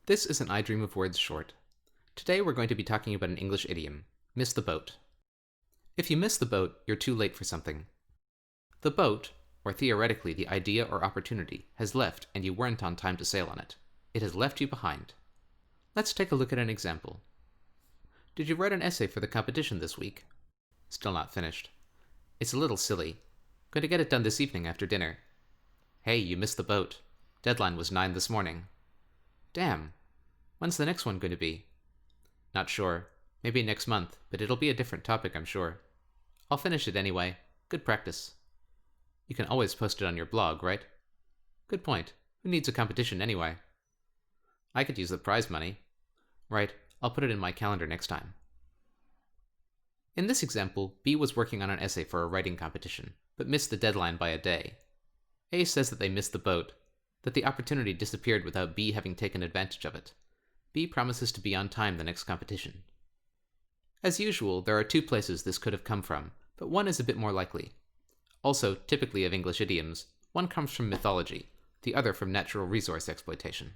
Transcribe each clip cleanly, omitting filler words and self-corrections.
This is an I Dream of Words short. Today we're going to be talking about an English idiom, miss the boat. If you miss the boat, you're too late for something. The boat, or theoretically the idea or opportunity, has left and you weren't on time to sail on it. It has left you behind. Let's take a look at an example. Did you write an essay for the competition this week? Still not finished. It's a little silly. Going to get it done this evening after dinner. Hey, you missed the boat. Deadline was 9 this morning. Damn. When's the next one going to be? Not sure. Maybe next month, but it'll be a different topic, I'm sure. I'll finish it anyway. Good practice. You can always post it on your blog, right? Good point. Who needs a competition anyway? I could use the prize money. Right, I'll put it in my calendar next time. In this example, B was working on an essay for a writing competition, but missed the deadline by a day. A says that they missed the boat, that the opportunity disappeared without B having taken advantage of it. B promises to be on time the next competition. As usual, there are two places this could have come from, but one is a bit more likely. Also, typically of English idioms, one comes from mythology, the other from natural resource exploitation.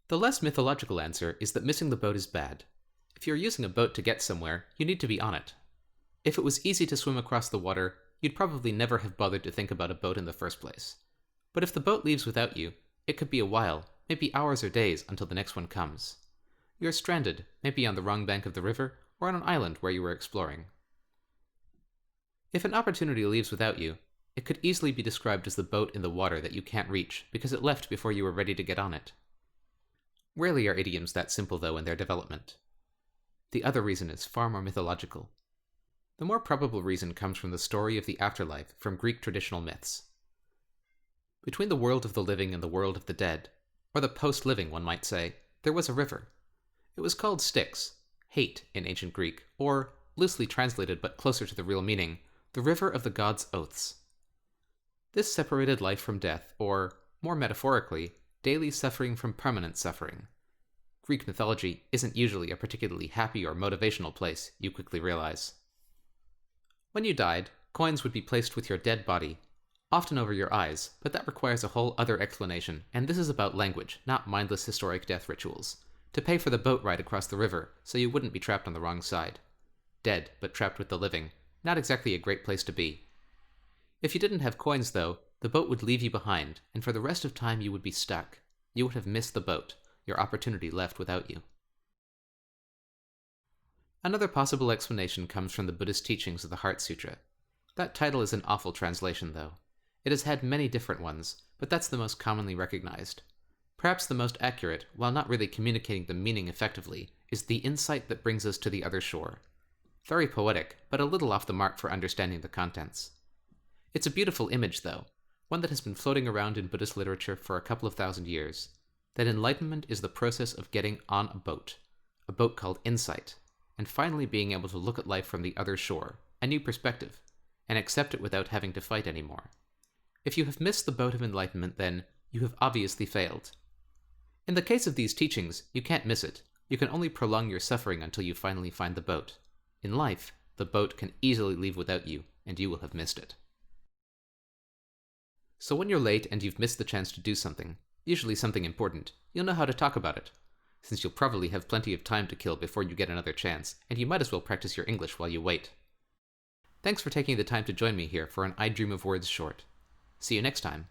The less mythological answer is that missing the boat is bad. If you're using a boat to get somewhere, you need to be on it. If it was easy to swim across the water, you'd probably never have bothered to think about a boat in the first place. But if the boat leaves without you, it could be a while, maybe hours or days until the next one comes. You're stranded, maybe on the wrong bank of the river, or on an island where you were exploring. If an opportunity leaves without you, it could easily be described as the boat in the water that you can't reach because it left before you were ready to get on it. Rarely are idioms that simple, though, in their development. The other reason is far more mythological. The more probable reason comes from the story of the afterlife from Greek traditional myths. Between the world of the living and the world of the dead, or the post-living one might say, there was a river. It was called Styx, hate in ancient Greek, or, loosely translated but closer to the real meaning, the river of the gods' oaths. This separated life from death, or, more metaphorically, daily suffering from permanent suffering. Greek mythology isn't usually a particularly happy or motivational place, you quickly realize. When you died, coins would be placed with your dead body, often over your eyes, but that requires a whole other explanation, and this is about language, not mindless historic death rituals, to pay for the boat ride across the river so you wouldn't be trapped on the wrong side. Dead, but trapped with the living, not exactly a great place to be. If you didn't have coins, though, the boat would leave you behind, and for the rest of time you would be stuck. You would have missed the boat, your opportunity left without you. Another possible explanation comes from the Buddhist teachings of the Heart Sutra. That title is an awful translation, though. It has had many different ones, but that's the most commonly recognized. Perhaps the most accurate, while not really communicating the meaning effectively, is the insight that brings us to the other shore. Very poetic, but a little off the mark for understanding the contents. It's a beautiful image, though, one that has been floating around in Buddhist literature for a couple of thousand years, that enlightenment is the process of getting on a boat called insight, and finally being able to look at life from the other shore, a new perspective, and accept it without having to fight anymore. If you have missed the boat of enlightenment, then you have obviously failed. In the case of these teachings, you can't miss it. You can only prolong your suffering until you finally find the boat. In life, the boat can easily leave without you, and you will have missed it. So when you're late and you've missed the chance to do something, usually something important, you'll know how to talk about it, since you'll probably have plenty of time to kill before you get another chance, and you might as well practice your English while you wait. Thanks for taking the time to join me here for an I Dream of Words short. See you next time.